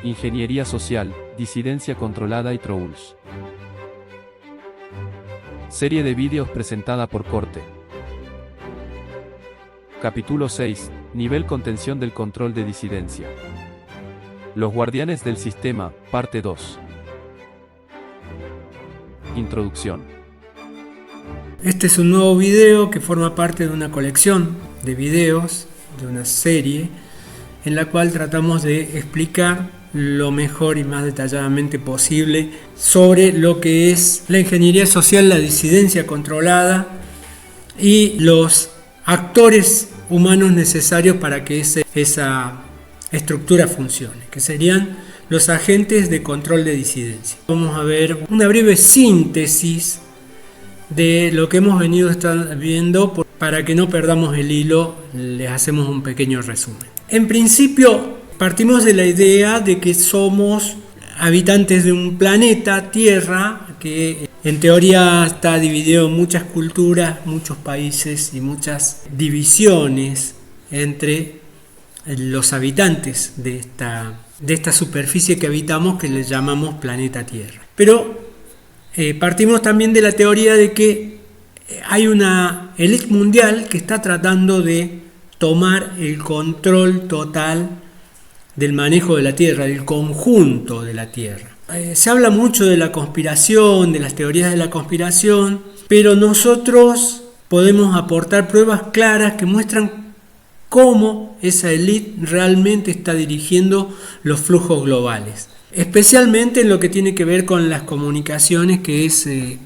Ingeniería social, disidencia controlada y trolls. Serie de vídeos presentada por Corte. Capítulo 6. Nivel contención del control de disidencia. Los guardianes del sistema, parte 2. Introducción. Este es un nuevo video que forma parte de una colección de videos, de una serie, en la cual tratamos de explicar lo mejor y más detalladamente posible sobre lo que es la ingeniería social, la disidencia controlada y los actores humanos necesarios para que esa estructura funcione, que serían los agentes de control de disidencia. Vamos a ver una breve síntesis de lo que hemos venido viendo. Para que no perdamos el hilo, les hacemos un pequeño resumen. En principio, partimos de la idea de que somos habitantes de un planeta, Tierra, que en teoría está dividido en muchas culturas, muchos países y muchas divisiones entre los habitantes de esta superficie que habitamos, que le llamamos planeta Tierra. Pero partimos también de la teoría de que hay una élite mundial que está tratando de tomar el control total del manejo de la Tierra, del conjunto de la Tierra. Se habla mucho de la conspiración, de las teorías de la conspiración, pero nosotros podemos aportar pruebas claras que muestran cómo esa élite realmente está dirigiendo los flujos globales, especialmente en lo que tiene que ver con las comunicaciones, que es el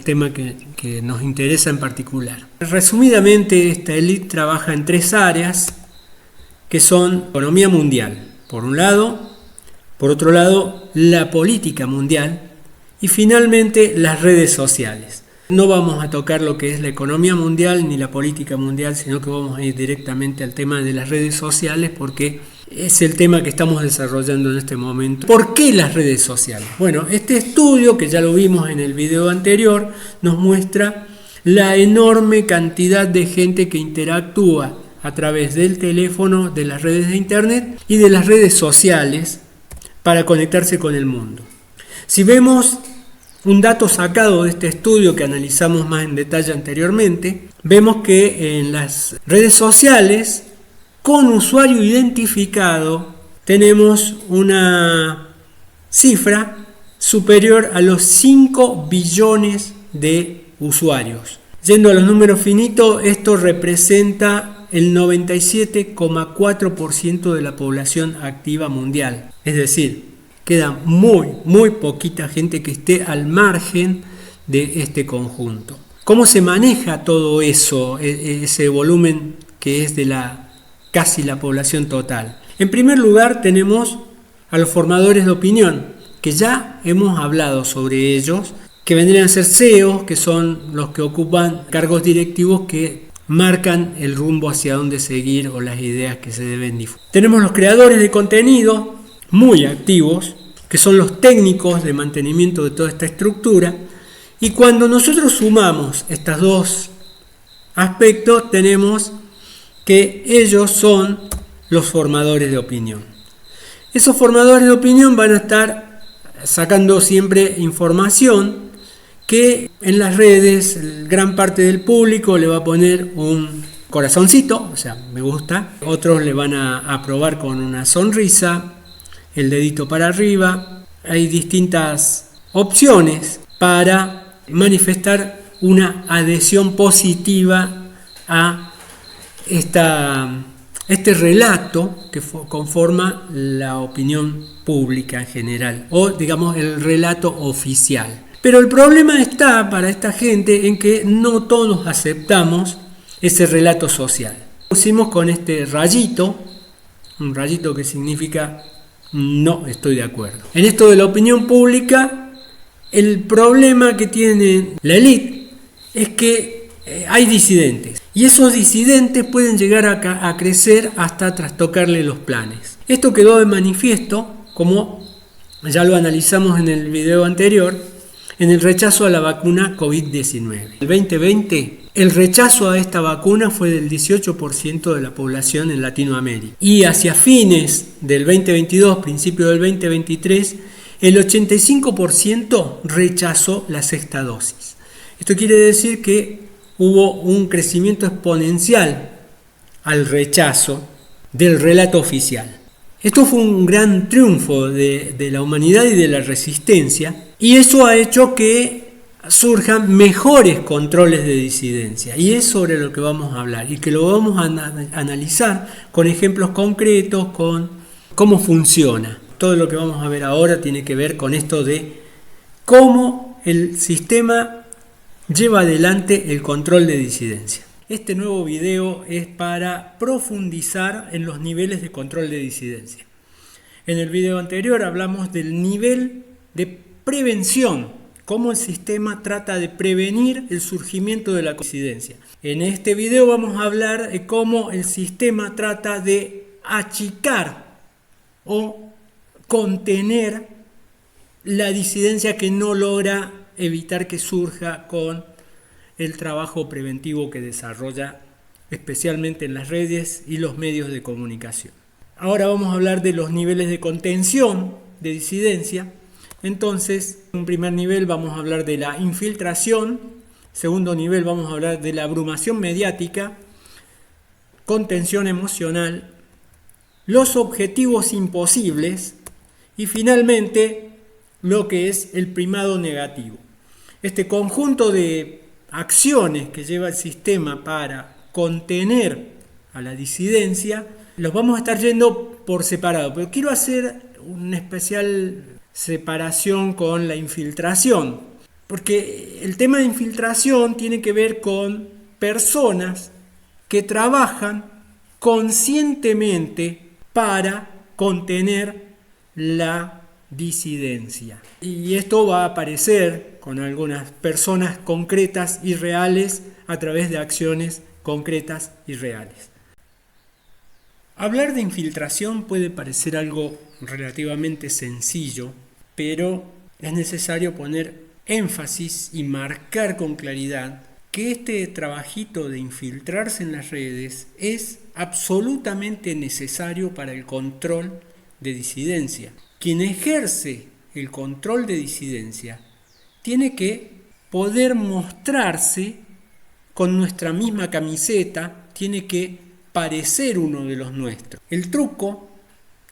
tema que nos interesa en particular. Resumidamente, esta élite trabaja en tres áreas, que son economía mundial, por un lado, por otro lado, la política mundial y finalmente las redes sociales. No vamos a tocar lo que es la economía mundial ni la política mundial, sino que vamos a ir directamente al tema de las redes sociales, porque es el tema que estamos desarrollando en este momento. ¿Por qué las redes sociales? Bueno, este estudio, que ya lo vimos en el video anterior, nos muestra la enorme cantidad de gente que interactúa a través del teléfono, de las redes de internet y de las redes sociales para conectarse con el mundo. Si vemos un dato sacado de este estudio que analizamos más en detalle anteriormente, vemos que en las redes sociales con usuario identificado tenemos una cifra superior a los 5 billones de usuarios. Yendo a los números finitos, esto representa el 97,4% de la población activa mundial. Es decir, queda muy poquita gente que esté al margen de este conjunto. ¿Cómo se maneja todo eso, ese volumen que es de casi la población total? En primer lugar, tenemos a los formadores de opinión, que ya hemos hablado sobre ellos, que vendrían a ser CEOs, que son los que ocupan cargos directivos que marcan el rumbo hacia dónde seguir o las ideas que se deben difundir. Tenemos los creadores de contenido, muy activos, que son los técnicos de mantenimiento de toda esta estructura, y cuando nosotros sumamos estos dos aspectos, tenemos que ellos son los formadores de opinión. Esos formadores de opinión van a estar sacando siempre información que en las redes gran parte del público le va a poner un corazoncito, o sea, me gusta. Otros le van a aprobar con una sonrisa, el dedito para arriba. Hay distintas opciones para manifestar una adhesión positiva a este relato que conforma la opinión pública en general, o digamos el relato oficial. Pero el problema está para esta gente en que no todos aceptamos ese relato social. Pusimos con este rayito, un rayito que significa no estoy de acuerdo. En esto de la opinión pública, el problema que tiene la élite es que hay disidentes. Y esos disidentes pueden llegar a crecer hasta trastocarle los planes. Esto quedó de manifiesto, como ya lo analizamos en el video anterior, en el rechazo a la vacuna COVID-19. El 2020 el rechazo a esta vacuna fue del 18% de la población en Latinoamérica. Y hacia fines del 2022, principio del 2023, el 85% rechazó la sexta dosis. Esto quiere decir que hubo un crecimiento exponencial al rechazo del relato oficial. Esto fue un gran triunfo de la humanidad y de la resistencia, y eso ha hecho que surjan mejores controles de disidencia, y es sobre lo que vamos a hablar y que lo vamos a analizar con ejemplos concretos, con cómo funciona. Todo lo que vamos a ver ahora tiene que ver con esto de cómo el sistema lleva adelante el control de disidencia. Este nuevo video es para profundizar en los niveles de control de disidencia. En el video anterior hablamos del nivel de prevención, cómo el sistema trata de prevenir el surgimiento de la disidencia. En este video vamos a hablar de cómo el sistema trata de achicar o contener la disidencia que no logra evitar que surja con el trabajo preventivo que desarrolla especialmente en las redes y los medios de comunicación. Ahora vamos a hablar de los niveles de contención de disidencia. Entonces, en un primer nivel vamos a hablar de la infiltración, segundo nivel vamos a hablar de la abrumación mediática, contención emocional, los objetivos imposibles y finalmente lo que es el primado negativo. Este conjunto de acciones que lleva el sistema para contener a la disidencia los vamos a estar yendo por separado, pero quiero hacer una especial separación con la infiltración, porque el tema de infiltración tiene que ver con personas que trabajan conscientemente para contener la disidencia. Y esto va a aparecer con algunas personas concretas y reales a través de acciones concretas y reales. Hablar de infiltración puede parecer algo relativamente sencillo, pero es necesario poner énfasis y marcar con claridad que este trabajito de infiltrarse en las redes es absolutamente necesario para el control de disidencia. Quien ejerce el control de disidencia tiene que poder mostrarse con nuestra misma camiseta, tiene que parecer uno de los nuestros. El truco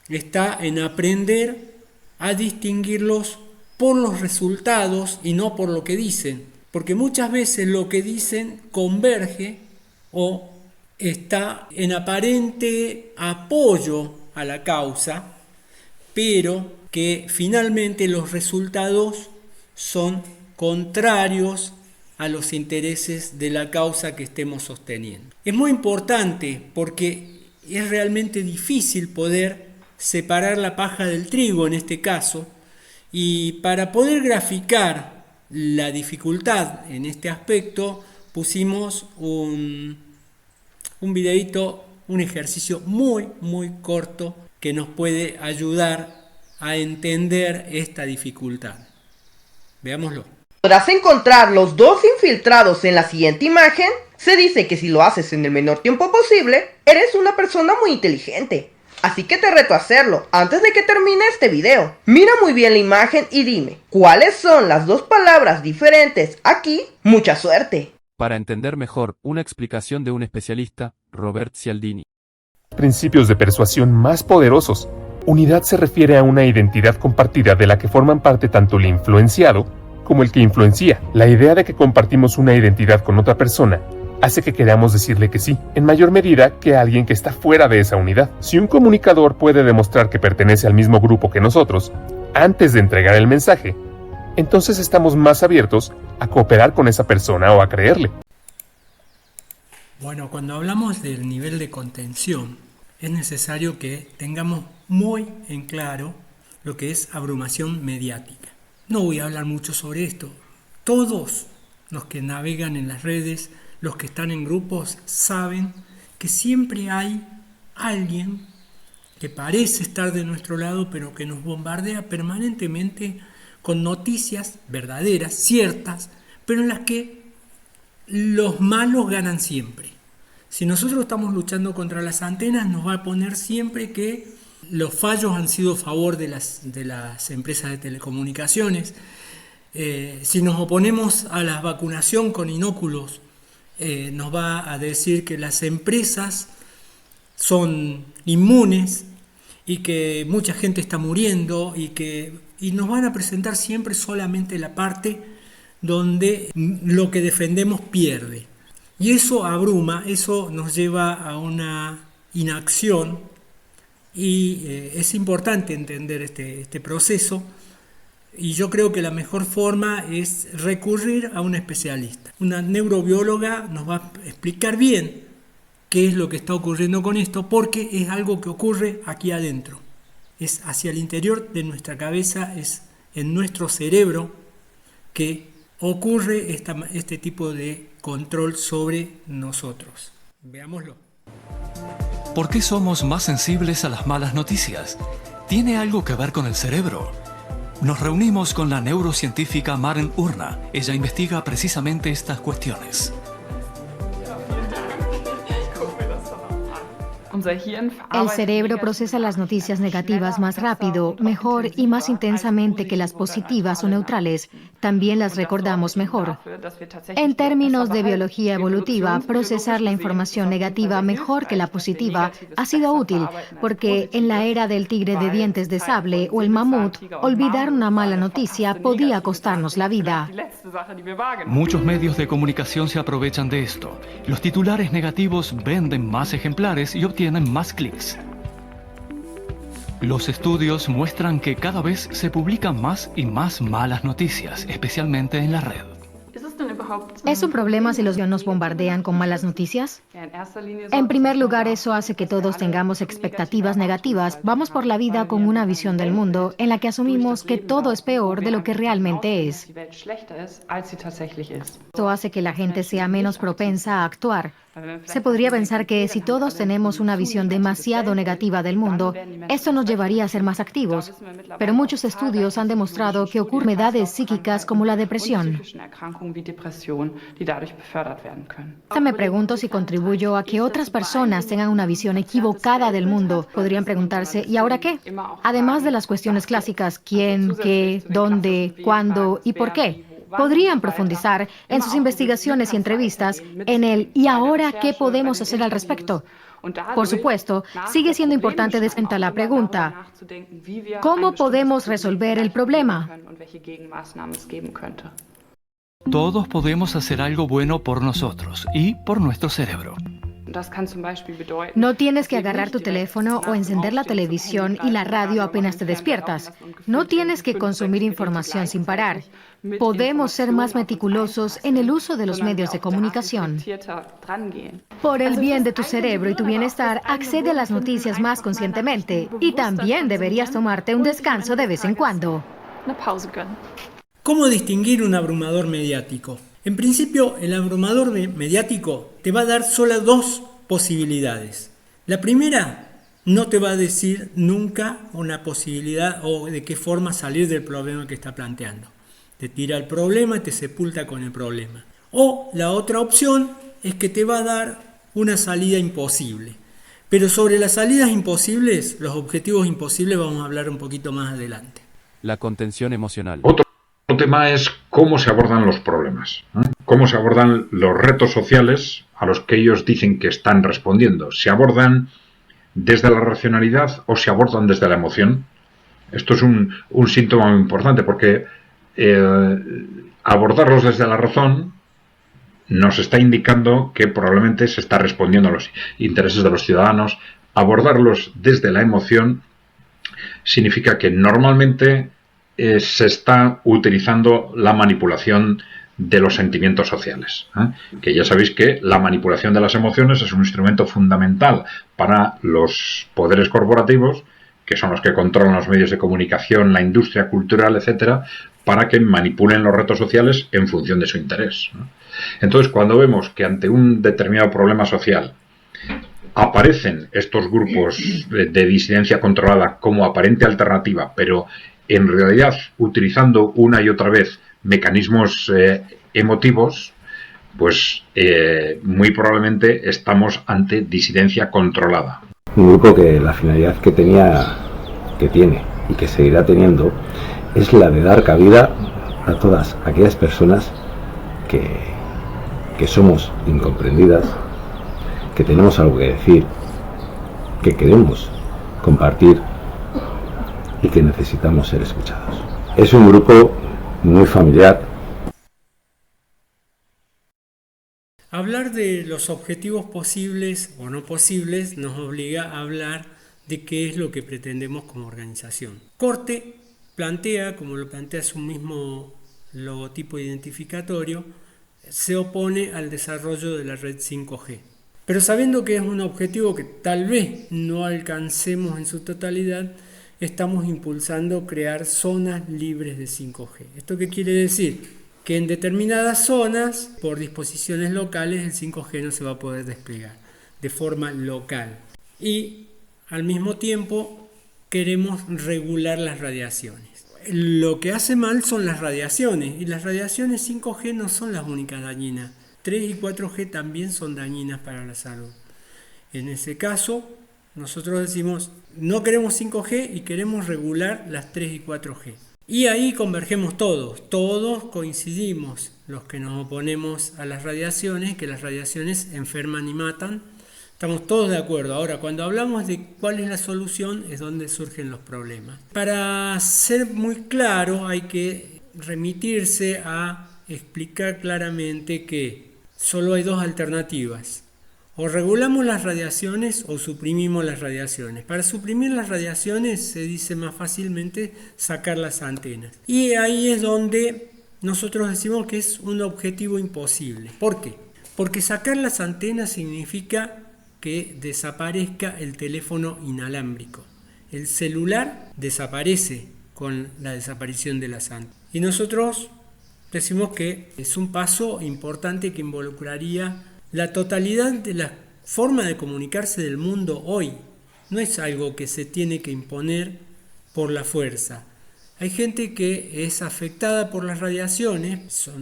está en aprender a distinguirlos por los resultados y no por lo que dicen, porque muchas veces lo que dicen converge o está en aparente apoyo a la causa, pero que finalmente los resultados son contrarios a los intereses de la causa que estemos sosteniendo. Es muy importante porque es realmente difícil poder separar la paja del trigo en este caso, y para poder graficar la dificultad en este aspecto pusimos un videito, un ejercicio muy corto que nos puede ayudar a entender esta dificultad. Veámoslo. Podrás encontrar los dos infiltrados en la siguiente imagen. Se dice que si lo haces en el menor tiempo posible, eres una persona muy inteligente. Así que te reto a hacerlo antes de que termine este video. Mira muy bien la imagen y dime, ¿cuáles son las dos palabras diferentes aquí? ¡Mucha suerte! Para entender mejor, una explicación de un especialista, Robert Cialdini. Principios de persuasión más poderosos. Unidad se refiere a una identidad compartida de la que forman parte tanto el influenciado como el que influencia. La idea de que compartimos una identidad con otra persona hace que queramos decirle que sí, en mayor medida que a alguien que está fuera de esa unidad. Si un comunicador puede demostrar que pertenece al mismo grupo que nosotros antes de entregar el mensaje, entonces estamos más abiertos a cooperar con esa persona o a creerle. Bueno, cuando hablamos del nivel de contención, es necesario que tengamos muy en claro lo que es abrumación mediática. No voy a hablar mucho sobre esto. Todos los que navegan en las redes, los que están en grupos, saben que siempre hay alguien que parece estar de nuestro lado, pero que nos bombardea permanentemente con noticias verdaderas, ciertas, pero en las que los malos ganan siempre. Si nosotros estamos luchando contra las antenas, nos va a poner siempre que los fallos han sido a favor de las empresas de telecomunicaciones. Si nos oponemos a la vacunación con inóculos, nos va a decir que las empresas son inmunes y que mucha gente está muriendo y nos van a presentar siempre solamente la parte donde lo que defendemos pierde. Y eso abruma, eso nos lleva a una inacción y es importante entender este proceso. Y yo creo que la mejor forma es recurrir a un especialista. Una neurobióloga nos va a explicar bien qué es lo que está ocurriendo con esto, porque es algo que ocurre aquí adentro. Es hacia el interior de nuestra cabeza, es en nuestro cerebro que ocurre este tipo de control sobre nosotros. Veámoslo. ¿Por qué somos más sensibles a las malas noticias? ¿Tiene algo que ver con el cerebro? Nos reunimos con la neurocientífica Maren Urna. Ella investiga precisamente estas cuestiones. El cerebro procesa las noticias negativas más rápido, mejor y más intensamente que las positivas o neutrales. También las recordamos mejor. En términos de biología evolutiva, procesar la información negativa mejor que la positiva ha sido útil, porque en la era del tigre de dientes de sable o el mamut, olvidar una mala noticia podía costarnos la vida. Muchos medios de comunicación se aprovechan de esto. Los titulares negativos venden más ejemplares y obtienen más clics. Los estudios muestran que cada vez se publican más y más malas noticias, especialmente en la red. ¿Es un problema si los nos bombardean con malas noticias? En primer lugar, eso hace que todos tengamos expectativas negativas. Vamos por la vida con una visión del mundo en la que asumimos que todo es peor de lo que realmente es. Esto hace que la gente sea menos propensa a actuar. Se podría pensar que si todos tenemos una visión demasiado negativa del mundo, esto nos llevaría a ser más activos. Pero muchos estudios han demostrado que ocurren enfermedades psíquicas como la depresión. Me pregunto si contribuyo a que otras personas tengan una visión equivocada del mundo. Podrían preguntarse, ¿y ahora qué? Además de las cuestiones clásicas, ¿quién, qué, dónde, cuándo y por qué? Podrían profundizar en sus investigaciones y entrevistas en el ¿y ahora qué podemos hacer al respecto? Por supuesto, sigue siendo importante descontar la pregunta, ¿cómo podemos resolver el problema? Todos podemos hacer algo bueno por nosotros y por nuestro cerebro. No tienes que agarrar tu teléfono o encender la televisión y la radio apenas te despiertas. No tienes que consumir información sin parar. Podemos ser más meticulosos en el uso de los medios de comunicación. Por el bien de tu cerebro y tu bienestar, accede a las noticias más conscientemente y también deberías tomarte un descanso de vez en cuando. ¿Cómo distinguir un abrumador mediático? En principio, el abrumador mediático te va a dar solo dos posibilidades. La primera, no te va a decir nunca una posibilidad o de qué forma salir del problema que está planteando. Te tira el problema y te sepulta con el problema. O la otra opción es que te va a dar una salida imposible. Pero sobre las salidas imposibles, los objetivos imposibles, vamos a hablar un poquito más adelante. La contención emocional. Otro tema es cómo se abordan los problemas, ¿eh? Cómo se abordan los retos sociales a los que ellos dicen que están respondiendo. ¿Se abordan desde la racionalidad o se abordan desde la emoción? Esto es un síntoma muy importante porque abordarlos desde la razón nos está indicando que probablemente se está respondiendo a los intereses de los ciudadanos. Abordarlos desde la emoción significa que normalmente se está utilizando la manipulación de los sentimientos sociales, ¿eh? Que ya sabéis que la manipulación de las emociones es un instrumento fundamental para los poderes corporativos, que son los que controlan los medios de comunicación, la industria cultural, etcétera, para que manipulen los retos sociales en función de su interés, ¿no? Entonces, cuando vemos que ante un determinado problema social aparecen estos grupos de disidencia controlada como aparente alternativa, pero en realidad utilizando una y otra vez mecanismos emotivos, pues muy probablemente estamos ante disidencia controlada. Un grupo que la finalidad que tiene y que seguirá teniendo es la de dar cabida a todas aquellas personas que somos incomprendidas, que tenemos algo que decir, que queremos compartir y que necesitamos ser escuchados. Es un grupo muy familiar. Hablar de los objetivos posibles o no posibles nos obliga a hablar de qué es lo que pretendemos como organización. Corte plantea, como lo plantea su mismo logotipo identificatorio, se opone al desarrollo de la red 5G. Pero sabiendo que es un objetivo que tal vez no alcancemos en su totalidad, estamos impulsando crear zonas libres de 5G. ¿Esto qué quiere decir? Que en determinadas zonas, por disposiciones locales, el 5G no se va a poder desplegar de forma local. Y al mismo tiempo queremos regular las radiaciones. Lo que hace mal son las radiaciones, y las radiaciones 5G no son las únicas dañinas. 3 y 4G también son dañinas para la salud. En ese caso, nosotros decimos, no queremos 5G y queremos regular las 3 y 4G. Y ahí convergemos todos coincidimos, los que nos oponemos a las radiaciones, que las radiaciones enferman y matan. Estamos todos de acuerdo. Ahora, cuando hablamos de cuál es la solución, es donde surgen los problemas. Para ser muy claro, hay que remitirse a explicar claramente que solo hay dos alternativas. O regulamos las radiaciones o suprimimos las radiaciones. Para suprimir las radiaciones se dice más fácilmente sacar las antenas. Y ahí es donde nosotros decimos que es un objetivo imposible. ¿Por qué? Porque sacar las antenas significa que desaparezca el teléfono inalámbrico. El celular desaparece con la desaparición de las antenas. Y nosotros decimos que es un paso importante que involucraría la totalidad de la forma de comunicarse del mundo hoy. No es algo que se tiene que imponer por la fuerza. Hay gente que es afectada por las radiaciones,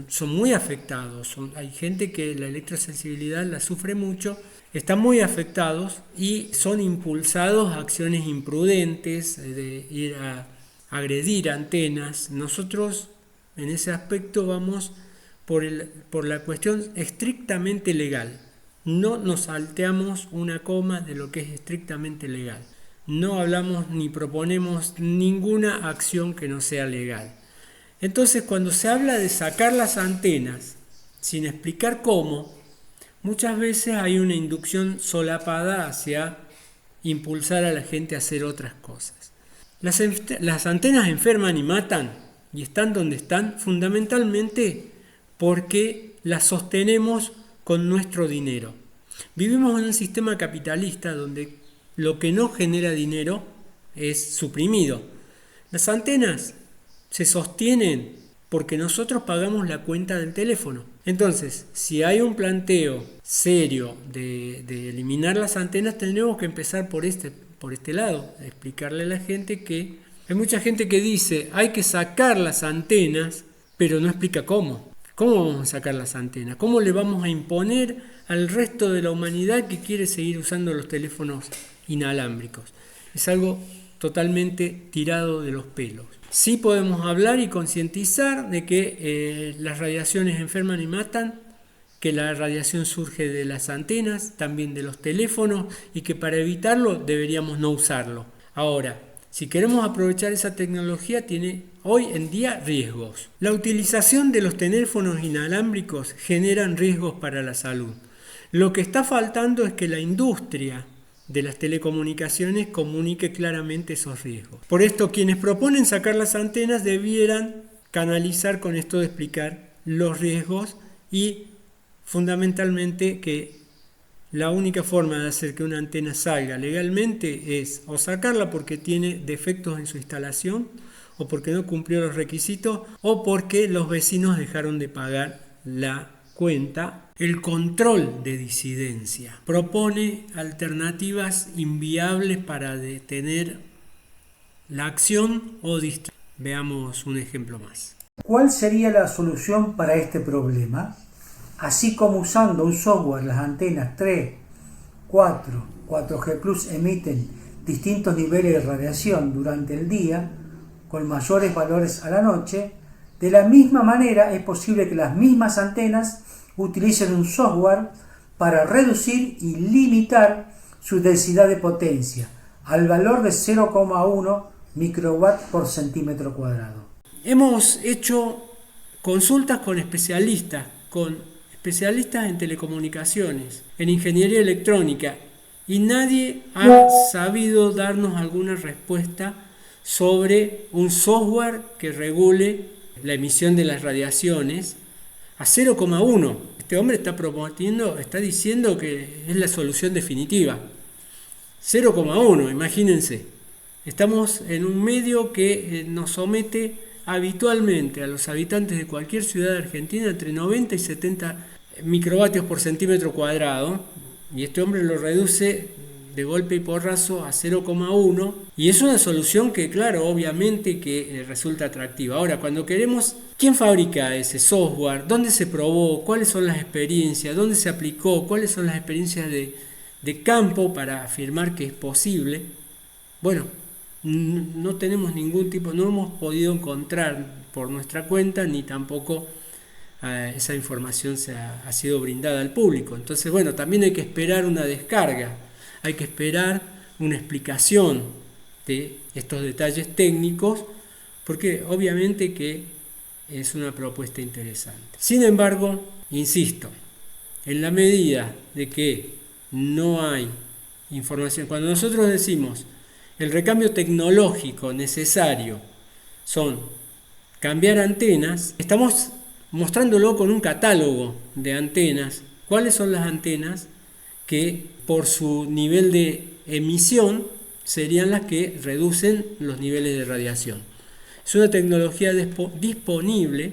son muy afectados. Hay gente que la electrosensibilidad la sufre mucho, están muy afectados y son impulsados a acciones imprudentes, de ir a agredir antenas. Nosotros en ese aspecto vamos por la cuestión estrictamente legal. No nos salteamos una coma de lo que es estrictamente legal. No hablamos ni proponemos ninguna acción que no sea legal. Entonces, cuando se habla de sacar las antenas sin explicar cómo, muchas veces hay una inducción solapada hacia impulsar a la gente a hacer otras cosas. Las antenas enferman y matan y están donde están fundamentalmente porque las sostenemos con nuestro dinero. Vivimos en un sistema capitalista donde lo que no genera dinero es suprimido. Las antenas se sostienen porque nosotros pagamos la cuenta del teléfono. Entonces, si hay un planteo serio de eliminar las antenas, tendremos que empezar por este lado, explicarle a la gente que hay mucha gente que dice hay que sacar las antenas, pero no explica cómo. ¿Cómo vamos a sacar las antenas? ¿Cómo le vamos a imponer al resto de la humanidad que quiere seguir usando los teléfonos inalámbricos? Es algo totalmente tirado de los pelos. Sí podemos hablar y concientizar de que las radiaciones enferman y matan, que la radiación surge de las antenas, también de los teléfonos, y que para evitarlo deberíamos no usarlo. Ahora, si queremos aprovechar esa tecnología, tiene hoy en día riesgos. La utilización de los teléfonos inalámbricos generan riesgos para la salud. Lo que está faltando es que la industria de las telecomunicaciones comunique claramente esos riesgos. Por esto, quienes proponen sacar las antenas debieran canalizar con esto de explicar los riesgos y fundamentalmente que la única forma de hacer que una antena salga legalmente es o sacarla porque tiene defectos en su instalación, o porque no cumplió los requisitos, o porque los vecinos dejaron de pagar la cuenta. El control de disidencia propone alternativas inviables para detener la acción o distracción. Veamos un ejemplo más. ¿Cuál sería la solución para este problema? así como usando un software las antenas 3, 4, 4G Plus emiten distintos niveles de radiación durante el día, con mayores valores a la noche. De la misma manera es posible que las mismas antenas utilicen un software para reducir y limitar su densidad de potencia al valor de 0,1 microwatt por centímetro cuadrado. Hemos hecho consultas con especialistas en telecomunicaciones, en ingeniería electrónica, y nadie ha sabido darnos alguna respuesta sobre un software que regule la emisión de las radiaciones a 0,1. Este hombre está diciendo que es la solución definitiva. 0,1, imagínense. Estamos en un medio que nos somete habitualmente a los habitantes de cualquier ciudad de Argentina entre 90 y 70 microvatios por centímetro cuadrado, y este hombre lo reduce de golpe y porrazo a 0,1, y es una solución que, claro, obviamente que resulta atractiva. Ahora, cuando queremos, ¿quién fabrica ese software? ¿Dónde se probó? ¿Cuáles son las experiencias? ¿Dónde se aplicó? ¿Cuáles son las experiencias de campo para afirmar que es posible? Bueno, no tenemos ningún tipo, no hemos podido encontrar por nuestra cuenta, ni tampoco esa información ha sido brindada al público. Entonces, bueno, también hay que esperar una descarga, hay que esperar una explicación de estos detalles técnicos, porque obviamente que es una propuesta interesante. Sin embargo, insisto, en la medida de que no hay información, cuando nosotros decimos el recambio tecnológico necesario son cambiar antenas, estamos mostrándolo con un catálogo de antenas. ¿Cuáles son las antenas que por su nivel de emisión serían las que reducen los niveles de radiación? Es una tecnología disponible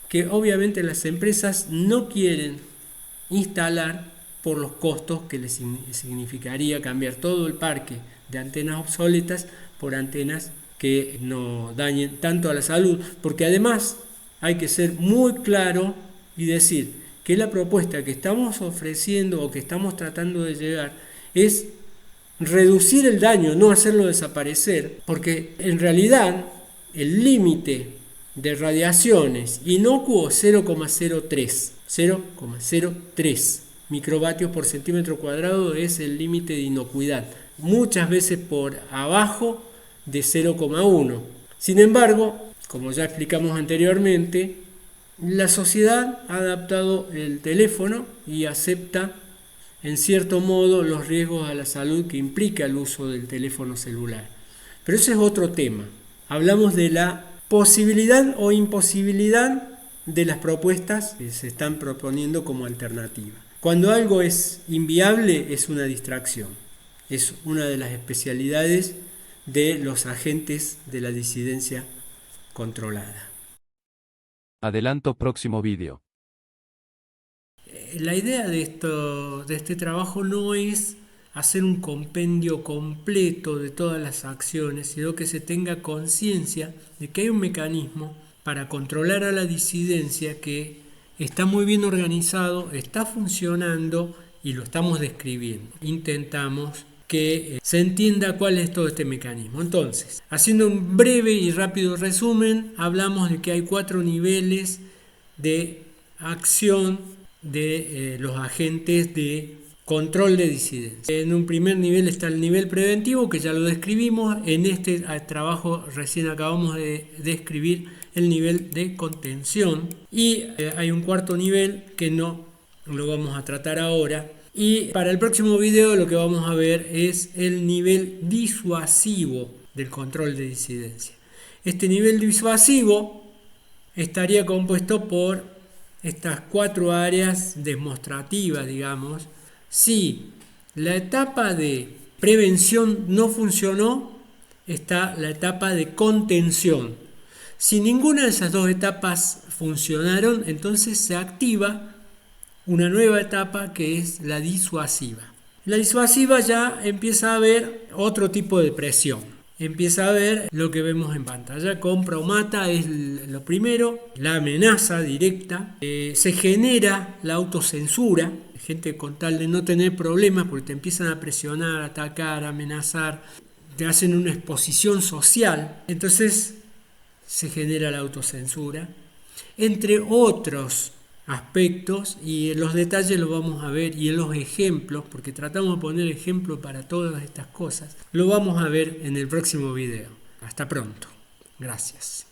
que obviamente las empresas no quieren instalar por los costos que les significaría cambiar todo el parque de antenas obsoletas por antenas que no dañen tanto a la salud, porque además hay que ser muy claro y decir que la propuesta que estamos ofreciendo o que estamos tratando de llegar es reducir el daño, no hacerlo desaparecer, porque en realidad el límite de radiaciones inocuo 0,03 microvatios por centímetro cuadrado es el límite de inocuidad, muchas veces por abajo de 0,1. Sin embargo, como ya explicamos anteriormente, la sociedad ha adaptado el teléfono y acepta en cierto modo los riesgos a la salud que implica el uso del teléfono celular. Pero ese es otro tema. Hablamos de la posibilidad o imposibilidad de las propuestas que se están proponiendo como alternativa. Cuando algo es inviable es una distracción. Es una de las especialidades de los agentes de la disidencia controlada. Adelanto próximo vídeo. La idea de este trabajo no es hacer un compendio completo de todas las acciones, sino que se tenga conciencia de que hay un mecanismo para controlar a la disidencia que está muy bien organizado, está funcionando y lo estamos describiendo. Intentamos que se entienda cuál es todo este mecanismo. Entonces, haciendo un breve y rápido resumen, hablamos de que hay 4 niveles de acción de los agentes de control de disidencia. En un primer nivel está el nivel preventivo, que ya lo describimos. En este trabajo recién acabamos de describir el nivel de contención. Y hay un cuarto nivel que no lo vamos a tratar ahora. Y para el próximo video lo que vamos a ver es el nivel disuasivo del control de disidencia. Este nivel disuasivo estaría compuesto por estas 4 áreas demostrativas, digamos. Si la etapa de prevención no funcionó, está la etapa de contención. Si ninguna de esas 2 etapas funcionaron, entonces se activa una nueva etapa que es la disuasiva. La disuasiva ya empieza a haber otro tipo de presión. empieza a ver lo que vemos en pantalla. Compra o mata es lo primero, la amenaza directa, se genera la autocensura, gente con tal de no tener problemas porque te empiezan a presionar, a atacar, a amenazar, te hacen una exposición social, entonces se genera la autocensura, entre otros aspectos, y en los detalles lo vamos a ver, y en los ejemplos, porque tratamos de poner ejemplos para todas estas cosas, lo vamos a ver en el próximo video. Hasta pronto. Gracias.